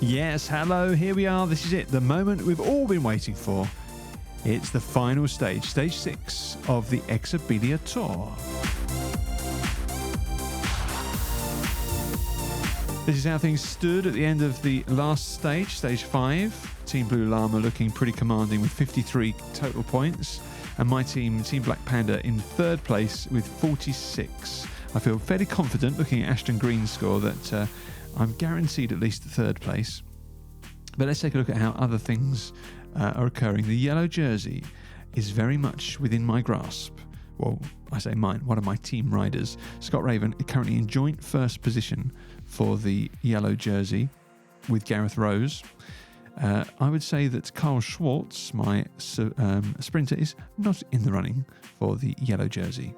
Yes, hello, here we are. This is it, the moment we've all been waiting for. It's the final stage, stage 6 of the Exibillia Tour. This is how things stood at the end of the last stage, stage 5. Team Blue Llama looking pretty commanding with 53 total points. And my team, Team Black Panda, in third place with 46. I feel fairly confident looking at Ashton Green's score that I'm guaranteed at least third place. But let's take a look at how other things are occurring. The yellow jersey is very much within my grasp. Well, I say mine, one of my team riders. Scott Raven currently in joint first position for the yellow jersey with Gareth Rose. I would say that Carl Schwartz, my sprinter, is not in the running for the yellow jersey.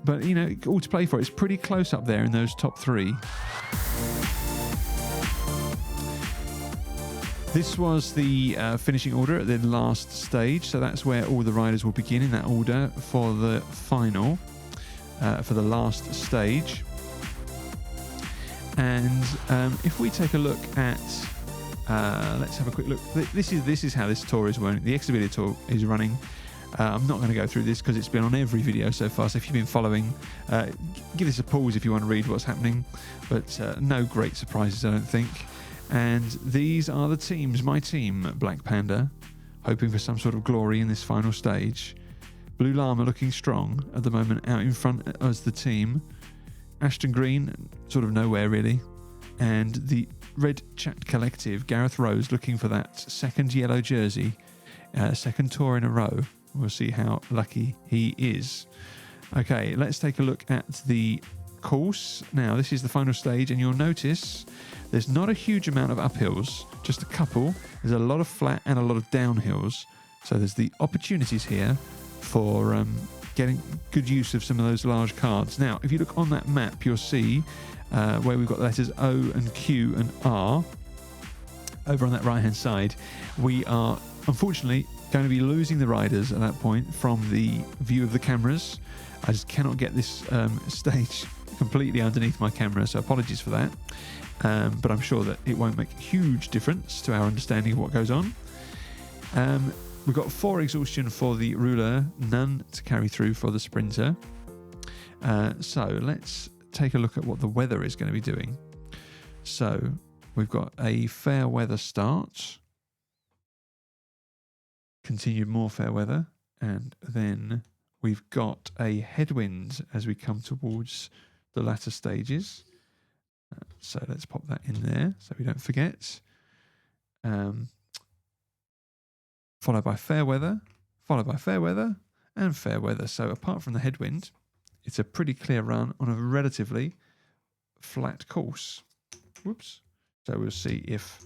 But, you know, all to play for. It's pretty close up there in those top 3. This was the finishing order at the last stage, so that's where all the riders will begin in that order for the final, for the last stage. And if we take a look at, let's have a quick look. This is how this tour is running. The Exibillia Tour is running. I'm not going to go through this because it's been on every video so far. So if you've been following, give this a pause if you want to read what's happening. But no great surprises, I don't think. And these are the teams. My team, Black Panda, hoping for some sort of glory in this final stage. Blue Llama looking strong at the moment, out in front as the team. Ashton Green, sort of nowhere really. And the Red Chat Collective, Gareth Rose, looking for that second yellow jersey, second tour in a row. We'll see how lucky he is. Okay, let's take a look at the course. Now, this is the final stage, and you'll notice there's not a huge amount of uphills, just a couple. There's a lot of flat and a lot of downhills. So there's the opportunities here for getting good use of some of those large cards. Now, if you look on that map, you'll see where we've got the letters O and Q and R. Over on that right-hand side, we are, unfortunately, going to be losing the riders at that point from the view of the cameras. I just cannot get this stage completely underneath my camera, so apologies for that. But I'm sure that it won't make a huge difference to our understanding of what goes on. We've got 4 exhaustion for the ruler, none to carry through for the sprinter. So let's take a look at what the weather is going to be doing. So we've got a fair weather start. Continued more fair weather, and then we've got a headwind as we come towards the latter stages. So let's pop that in there so we don't forget. Followed by fair weather, followed by fair weather, and fair weather. So apart from the headwind, it's a pretty clear run on a relatively flat course. Whoops. So we'll see if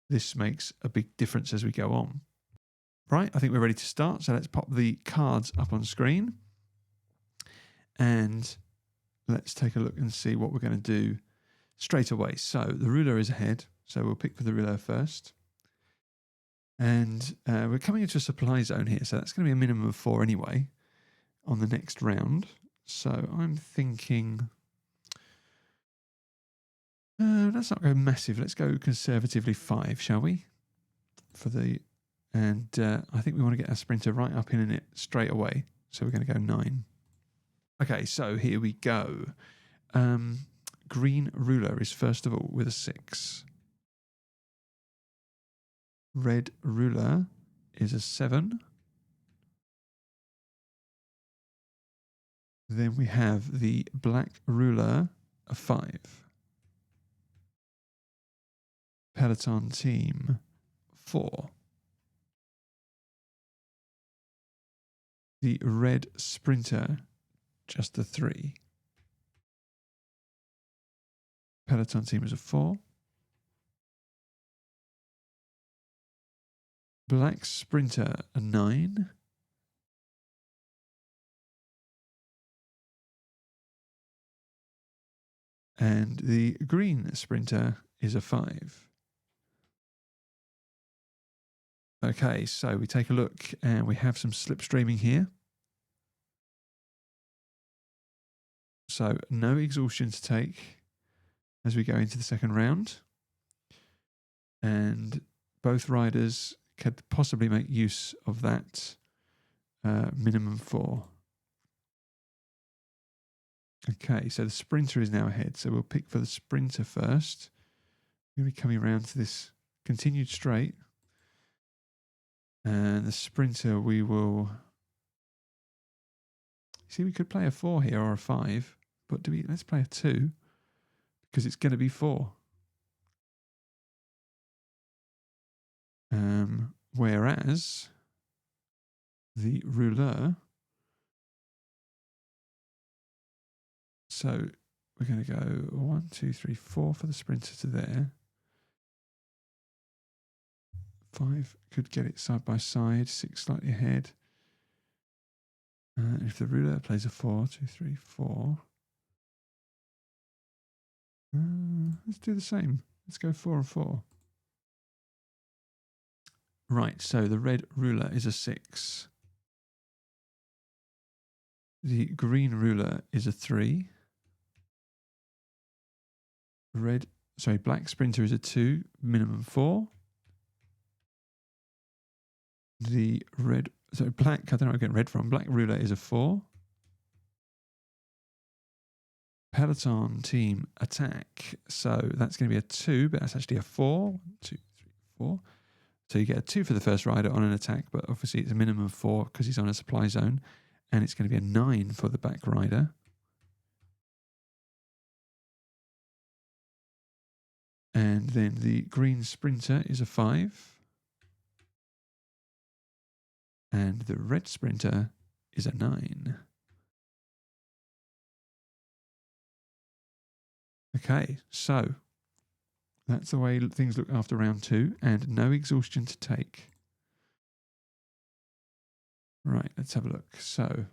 this makes a big difference as we go on. Right, I think we're ready to start. So let's pop the cards up on screen. And let's take a look and see what we're going to do straight away. So the ruler is ahead. So we'll pick for the ruler first. And we're coming into a supply zone here. So that's going to be a minimum of 4 anyway on the next round. So I'm thinking, let's not go massive. Let's go conservatively 5, shall we? And I think we want to get our sprinter right up in it straight away. So we're going to go 9. Okay, so here we go. Green ruler is first of all with a 6. Red ruler is a 7. Then we have the black ruler, a 5. Peloton team, 4. The red sprinter, just a 3. Peloton team is a 4. Black sprinter, a 9. And the green sprinter is a 5. Okay, so we take a look and we have some slipstreaming here. So no exhaustion to take. as we go into the second round. And both riders could possibly make use of that minimum 4. Okay, so the sprinter is now ahead. So we'll pick for the sprinter first. We're going to be coming around to this continued straight. And the sprinter, we will... See, we could play a 4 here or a 5. But let's play a 2. Because it's going to be 4. Whereas the rouleur... So we're going to go 1, 2, 3, 4 for the sprinter to there. 5 could get it side by side. 6 slightly ahead. If the rouleur plays a 4, 2, 3, 4. Let's do the same. Let's go 4 and 4. Right, so the red ruler is a 6. The green ruler is a 3. Black sprinter is a 2, minimum 4. Black, I don't know where I'm getting red from. Black ruler is a 4. Peloton team attack. So that's going to be a 2, but that's actually a 4. 1, 2, 3, 4. So you get a 2 for the first rider on an attack, but obviously it's a minimum of 4 because he's on a supply zone. And it's going to be a 9 for the back rider. And then the green sprinter is a 5. And the red sprinter is a 9. Okay, so that's the way things look after round 2, and no exhaustion to take. Right, let's have a look. So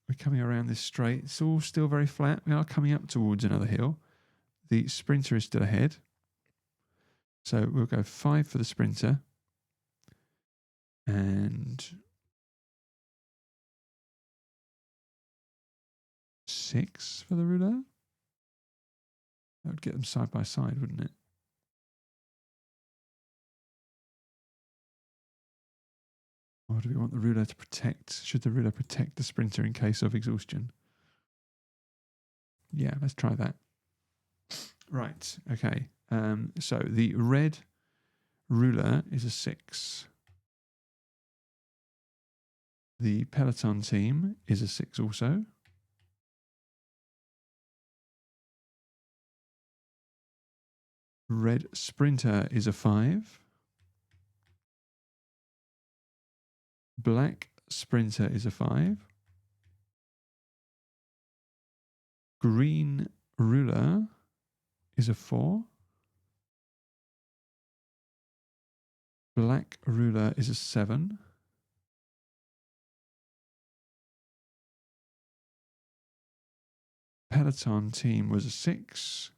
we're coming around this straight. It's all still very flat. We are coming up towards another hill. The sprinter is still ahead. So we'll go 5 for the sprinter. And 6 for the rouleur. That would get them side by side, wouldn't it? Or do we want the rouleur to protect? Should the rouleur protect the sprinter in case of exhaustion? Yeah, let's try that. Right, okay. So the red ruler is a 6. The Peloton team is a 6 also. Red sprinter is a 5. Black sprinter is a 5. Green ruler is a 4. Black ruler is a 7. Peloton team was a 6.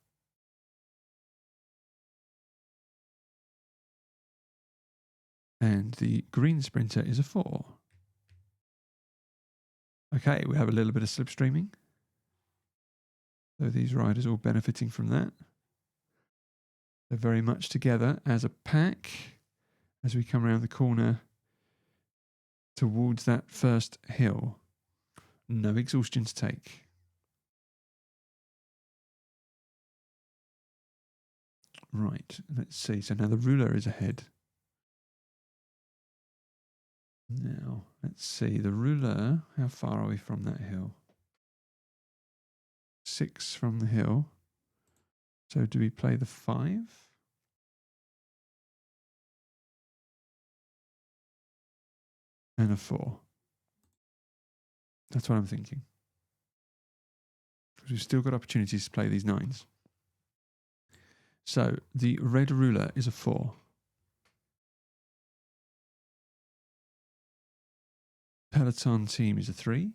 And the green sprinter is a 4. Okay, we have a little bit of slipstreaming. So these riders all benefiting from that. They're very much together as a pack as we come around the corner towards that first hill. No exhaustion to take. Right, let's see. So now the ruler is ahead. Now, let's see. The ruler, how far are we from that hill? 6 from the hill. So do we play the 5? And a 4. That's what I'm thinking. Because we've still got opportunities to play these 9s. So the red ruler is a 4. Peloton team is a 3.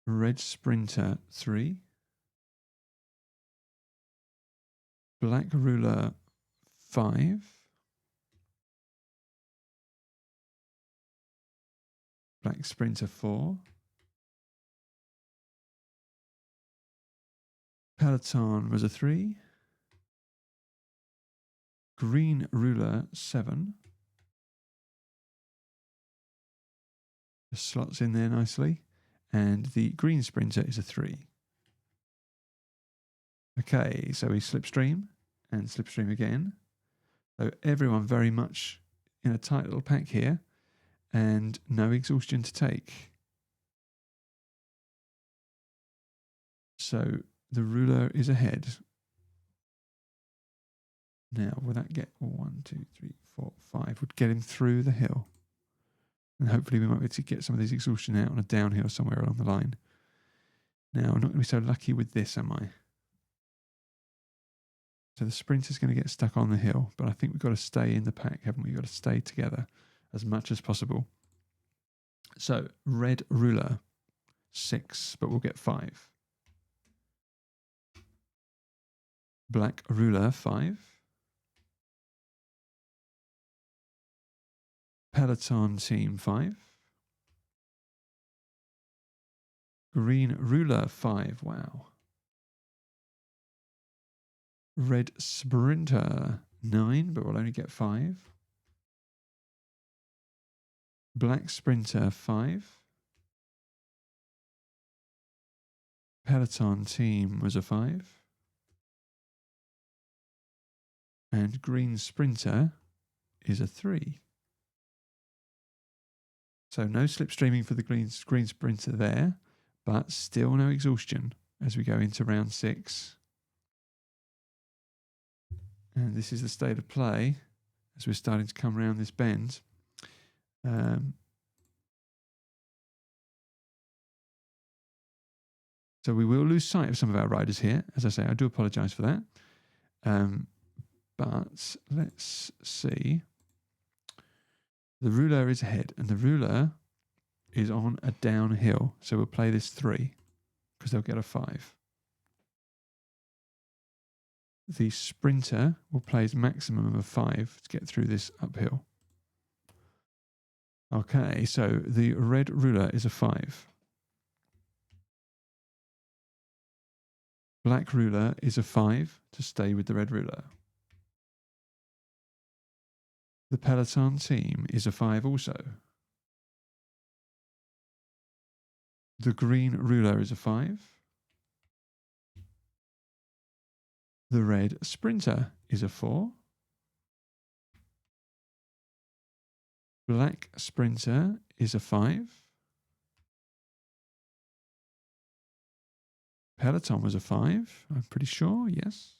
Red sprinter 3. Black ruler 5. Black sprinter 4. Peloton was a 3. Green ruler 7. The slots in there nicely. And the green sprinter is a 3. Okay, so we slipstream and slipstream again. So everyone very much in a tight little pack here and no exhaustion to take. So the ruler is ahead. Now, will that get 1, 2, 3, 4, 5? Would get him through the hill. And hopefully we might be able to get some of these exhaustion out on a downhill somewhere along the line. Now, I'm not going to be so lucky with this, am I? So the sprinter's going to get stuck on the hill, but I think we've got to stay in the pack, haven't we? We've got to stay together as much as possible. So red ruler, 6, but we'll get 5. Black ruler, 5. Peloton team, 5. Green ruler, 5. Wow. Red sprinter, 9, but we'll only get 5. Black sprinter, 5. Peloton team was a 5. And green sprinter is a 3. So no slipstreaming for the green sprinter there, but still no exhaustion as we go into round 6. And this is the state of play as we're starting to come around this bend. So we will lose sight of some of our riders here. As I say, I do apologise for that. But let's see. The ruler is ahead, and the ruler is on a downhill. So we'll play this 3 because they'll get a 5. The sprinter will play his maximum of 5 to get through this uphill. Okay, so the red ruler is a 5. Black ruler is a 5 to stay with the red ruler. The Peloton team is a 5 also. The green ruler is a 5. The red sprinter is a 4. Black sprinter is a 5. Peloton was a 5, I'm pretty sure, yes.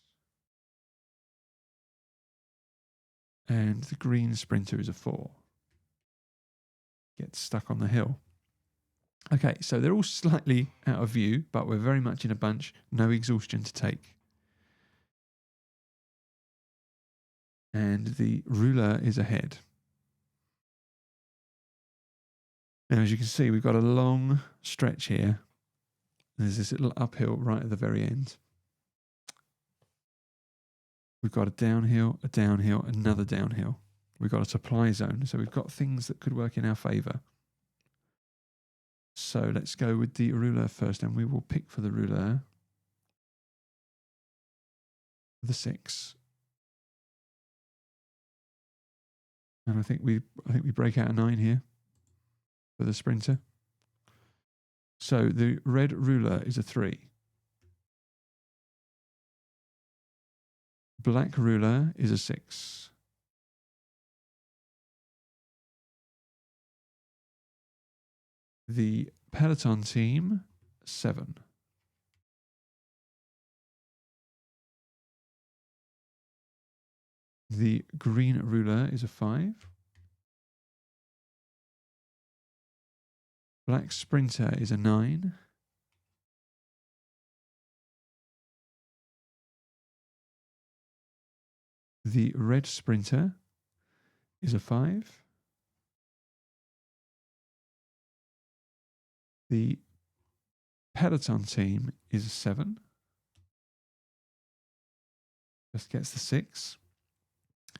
And the green sprinter is a 4. Gets stuck on the hill. Okay, so they're all slightly out of view, but we're very much in a bunch. No exhaustion to take. And the ruler is ahead. Now, as you can see, we've got a long stretch here. There's this little uphill right at the very end. We've got a downhill, another downhill. We've got a supply zone. So we've got things that could work in our favour. So let's go with the ruler first, and we will pick for the ruler the 6. And I think we break out a 9 here for the sprinter. So the red ruler is a 3. Black ruler is a 6. The Peloton team, 7. The green ruler is a 5. Black sprinter is a 9. The red sprinter is a 5. The Peloton team is a 7. Just gets the 6.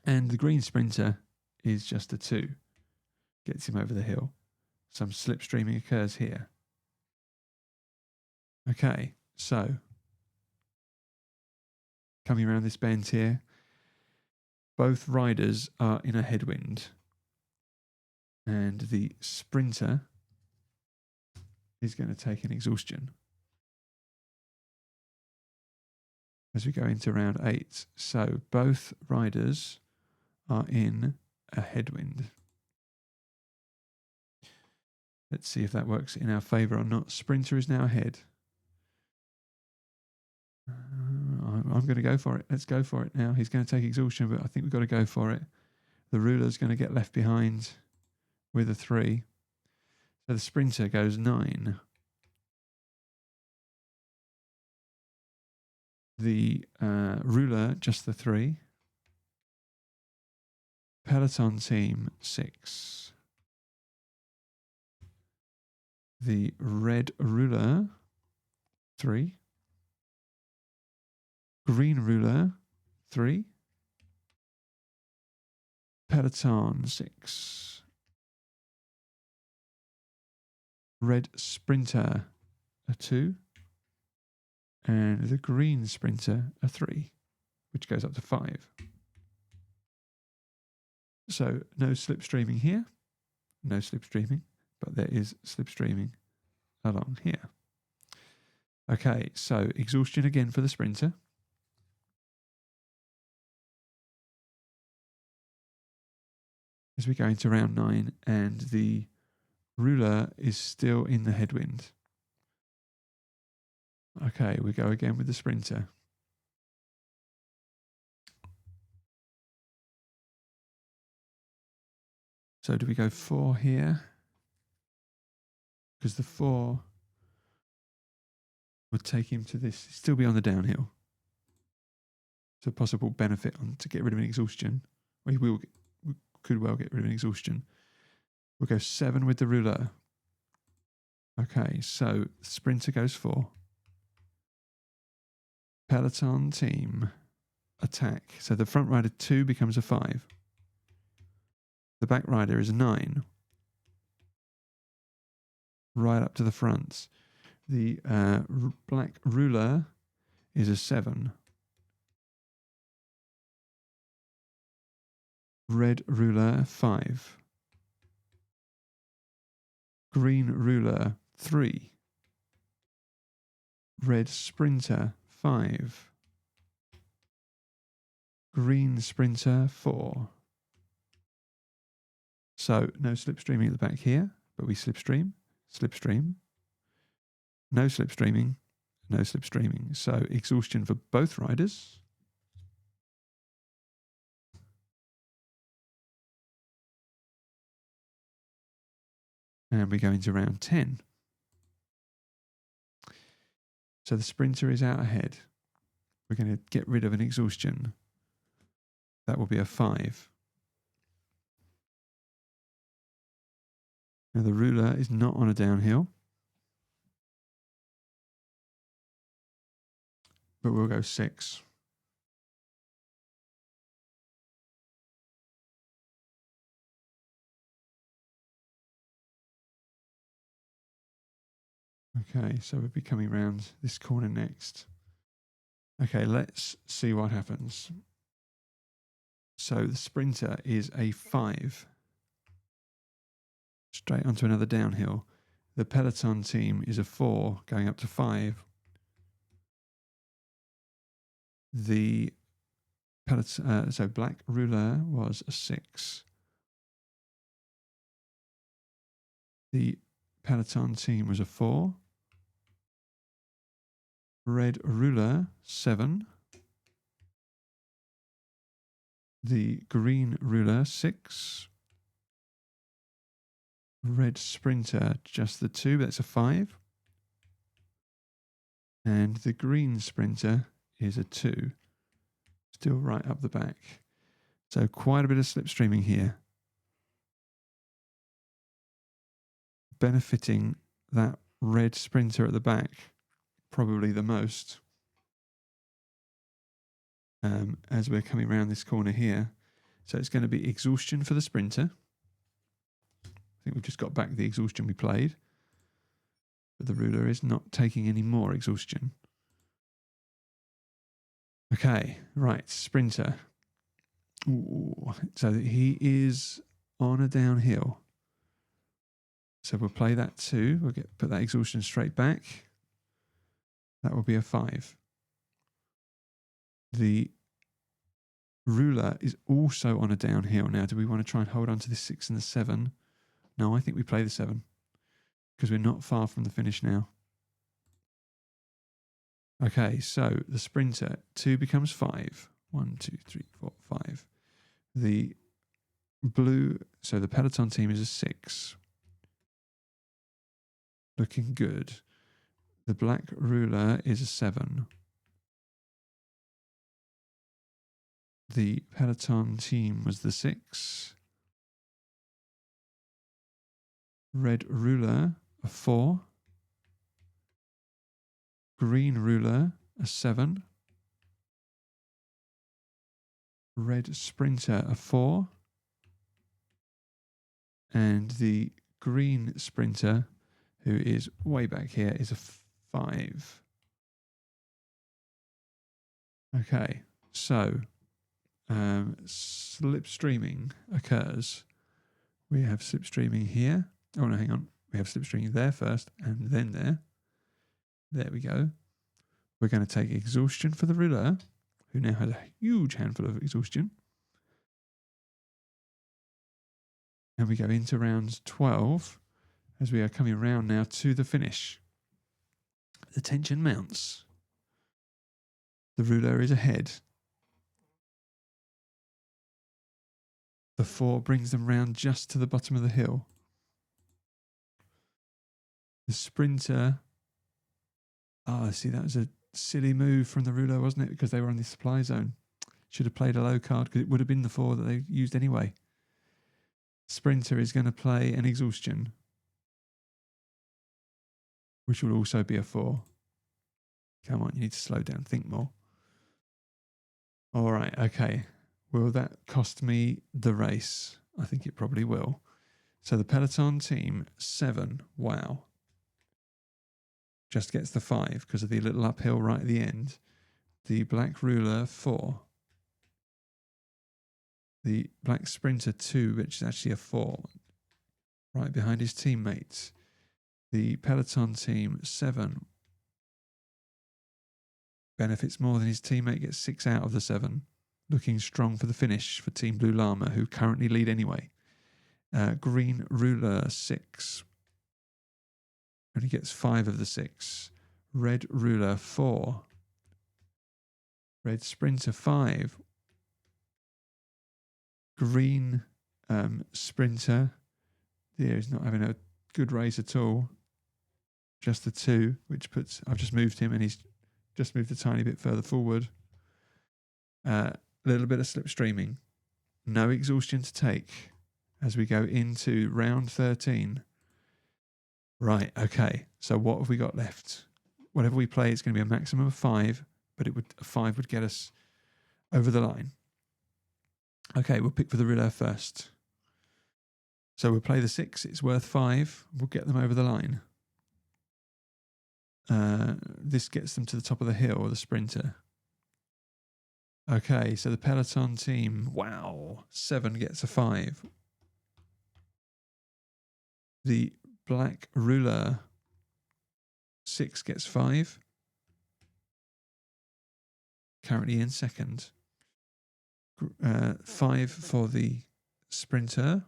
And the green sprinter is just a 2. Gets him over the hill. Some slipstreaming occurs here. Okay, so coming around this bend here. Both riders are in a headwind. And the sprinter is going to take an exhaustion as we go into round 8. So both riders are in a headwind. Let's see if that works in our favour or not. Sprinter is now ahead. I'm going to go for it. Let's go for it now. He's going to take exhaustion, but I think we've got to go for it. The ruler's going to get left behind with a 3. So the sprinter goes 9. The ruler, just the 3. Peloton team, 6. The red ruler, 3. Green ruler, 3. Peloton, 6. Red sprinter, a 2. And the green sprinter, a 3, which goes up to 5. So no slipstreaming here, no slipstreaming, but there is slipstreaming along here. Okay, so exhaustion again for the sprinter. As we go into round 9, and the ruler is still in the headwind. Okay, we go again with the sprinter. So do we go 4 here? Because the 4 would take him to this, still be on the downhill. It's a possible benefit to get rid of an exhaustion. Well, we could well get rid of an exhaustion. We'll go 7 with the ruler. Okay, so sprinter goes 4. Peloton team attack. So the front rider 2 becomes a 5. The back rider is a 9. Right up to the front. The black ruler is a 7. Red ruler, 5. Green ruler, 3. Red sprinter, 5. Green sprinter, 4. So no slipstreaming at the back here, but we slipstream, slipstream. No slipstreaming, no slipstreaming. So exhaustion for both riders. And we go into round 10. So the sprinter is out ahead. We're going to get rid of an exhaustion. That will be a 5. Now the ruler is not on a downhill. But we'll go 6. Okay, so we'll be coming around this corner next. Okay, let's see what happens. So the sprinter is a 5. Straight onto another downhill. The Peloton team is a 4, going up to 5. The Peloton, so black ruler was a 6. The Peloton team was a 4. Red ruler, 7. The green ruler, 6. Red sprinter, just the 2, that's a 5. And the green sprinter is a 2. Still right up the back. So quite a bit of slipstreaming here. Benefiting that red sprinter at the back probably the most. As we're coming around this corner here. So it's going to be exhaustion for the sprinter. I think we've just got back the exhaustion we played. But the ruler is not taking any more exhaustion. Okay, right, sprinter. Ooh, so he is on a downhill. So we'll play that 2. We'll put that exhaustion straight back. That will be a 5. The ruler is also on a downhill. Now, do we want to try and hold on to the 6 and the 7? No, I think we play the 7 because we're not far from the finish now. Okay, so the sprinter 2 becomes 5. 1, 2, 3, 4, 5. The blue, so the peloton team is a 6. Looking good. The black ruler is a 7. The peloton team was the 6. Red ruler, a 4. Green ruler, a 7. Red sprinter, a 4. And the green sprinter, who is way back here, is a 5. Okay, so slipstreaming occurs. We have slipstreaming here. Oh no, hang on. We have slipstreaming there first and then there. There we go. We're going to take exhaustion for the ruler, who now has a huge handful of exhaustion. And we go into round 12 as we are coming around now to the finish. The tension mounts. The ruler is ahead. The 4 brings them round just to the bottom of the hill. The sprinter. Oh, see, that was a silly move from the ruler, wasn't it? Because they were on the supply zone. Should have played a low card because it would have been the 4 that they used anyway. Sprinter is going to play an exhaustion, which will also be a 4. Come on, you need to slow down, think more. All right, okay. Will that cost me the race? I think it probably will. So the peloton team, 7. Wow. Just gets the 5 because of the little uphill right at the end. The black ruler, 4. The black sprinter, 2, which is actually a 4. Right behind his teammates. The peloton team, 7. Benefits more than his teammate, gets 6 out of the 7. Looking strong for the finish for Team Blue Llama, who currently lead anyway. Green ruler, 6. And he gets 5 of the 6. Red ruler, 4. Red sprinter, 5. Green sprinter. There is not having a good race at all. Just the 2, which puts... I've just moved him and he's just moved a tiny bit further forward. A little bit of slipstreaming. No exhaustion to take as we go into round 13. Right, okay. So what have we got left? Whatever we play, it's going to be a maximum of 5, but a 5 would get us over the line. Okay, we'll pick for the ruler first. So we'll play the 6. It's worth 5. We'll get them over the line. This gets them to the top of the hill, or the sprinter. Okay, so the peloton team, wow, 7 gets a 5. The black ruler, 6 gets 5. Currently in second. 5 for the sprinter.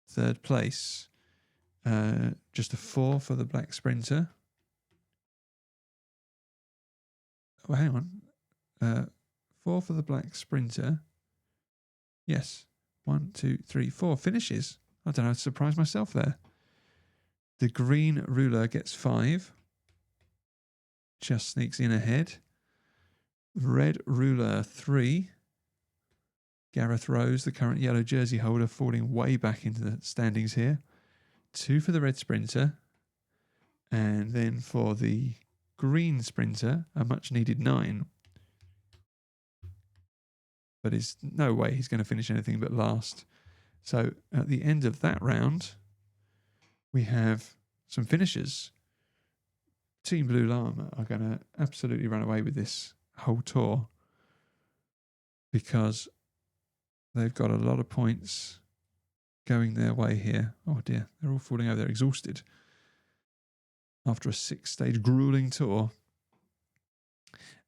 Third place. Just a 4 for the black sprinter. Oh, hang on. 4 for the black sprinter. Yes. 1, 2, 3, 4 finishes. I don't know, I surprised myself there. The green ruler gets 5. Just sneaks in ahead. Red ruler, 3. Gareth Rose, the current yellow jersey holder, falling way back into the standings here. 2 for the red sprinter. And then for the green sprinter, a much needed 9. But it's no way he's going to finish anything but last. So at the end of that round, we have some finishers. Team Blue Llama are going to absolutely run away with this whole tour because they've got a lot of points going their way here. Oh dear, they're all falling over. They're exhausted after a 6-stage grueling tour.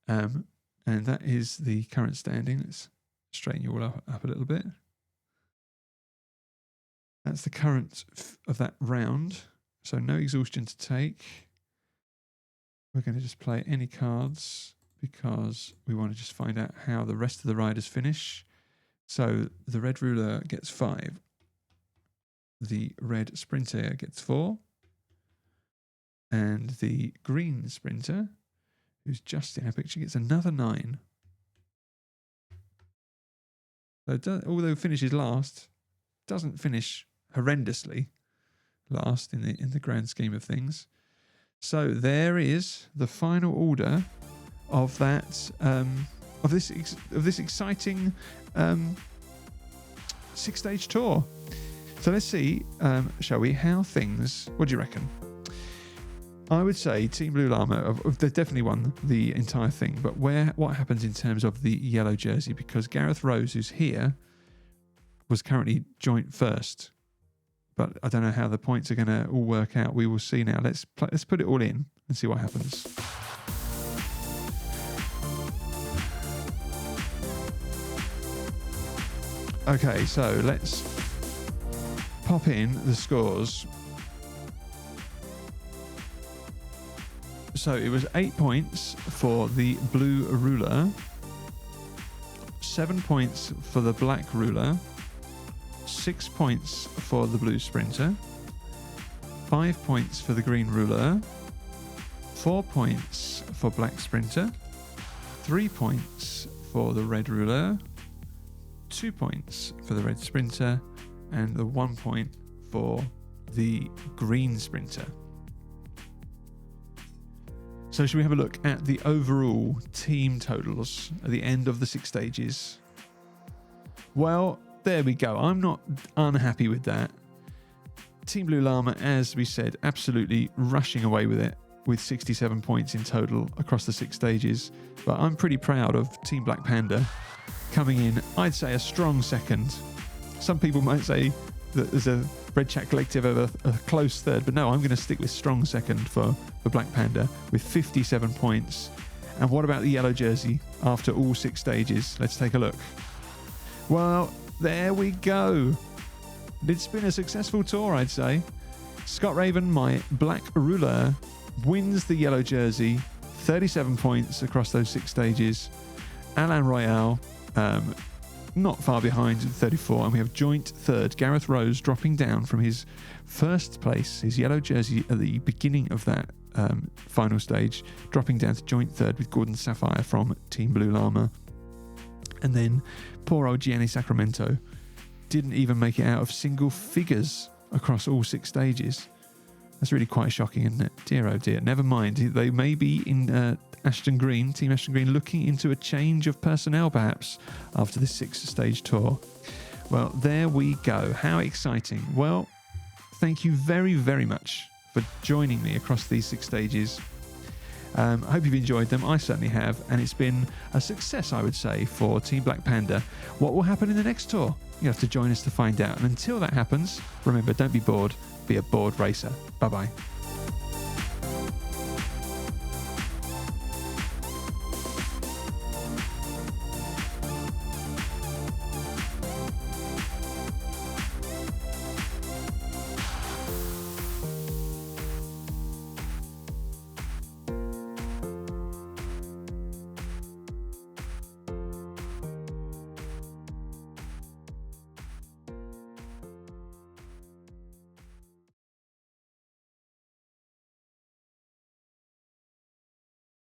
And that is the current standing. Let's straighten you all up a little bit. That's the current of that round. So no exhaustion to take. We're going to just play any cards because we want to just find out how the rest of the riders finish. So the red ruler gets 5. The red sprinter gets 4. And the green sprinter, who's just in our picture, gets another 9. So although finishes last, doesn't finish horrendously last in the grand scheme of things. So there is the final order of that of this exciting 6-stage tour. So let's see, shall we? What do you reckon? I would say Team Blue Llama, they've definitely won the entire thing, but what happens in terms of the yellow jersey? Because Gareth Rose, who's here, was currently joint first, but I don't know how the points are going to all work out. We will see now. Let's put it all in and see what happens. Okay, so let's pop in the scores. So it was 8 points for the blue ruler, 7 points for the black ruler, 6 points for the blue sprinter, 5 points for the green ruler, 4 points for black sprinter, 3 points for the red ruler, 2 points for the red sprinter, and the 1 point for the green sprinter. So should we have a look at the overall team totals at the end of the 6 stages? Well, there we go. I'm not unhappy with that. Team Blue Llama, as we said, absolutely rushing away with it, with 67 points in total across the 6 stages. But I'm pretty proud of Team Black Panda coming in, I'd say, a strong second. Some people might say that there's a Red Chat Collective of a close third, but no, I'm going to stick with strong second for Black Panda with 57 points. And what about the yellow jersey after all 6 stages? Let's take a look. Well, there we go. It's been a successful tour, I'd say. Scott Raven, my black ruler, wins the yellow jersey, 37 points across those 6 stages. Alain Royale, not far behind, 34, and we have joint third, Gareth Rose, dropping down from his first place, his yellow jersey at the beginning of that final stage, dropping down to joint third with Gordon Sapphire from Team Blue Llama. And then poor old Gianni Sacramento didn't even make it out of single figures across all 6 stages. That's really quite shocking, isn't it? Dear oh dear. Never mind. They may be in Team Ashton Green, looking into a change of personnel perhaps after this 6-stage tour. Well, there we go. How exciting. Well, thank you very, very much for joining me across these 6 stages. I hope you've enjoyed them. I certainly have. And it's been a success, I would say, for Team Black Panda. What will happen in the next tour? You have to join us to find out. And until that happens, remember, don't be bored. Be a bored racer. Bye-bye.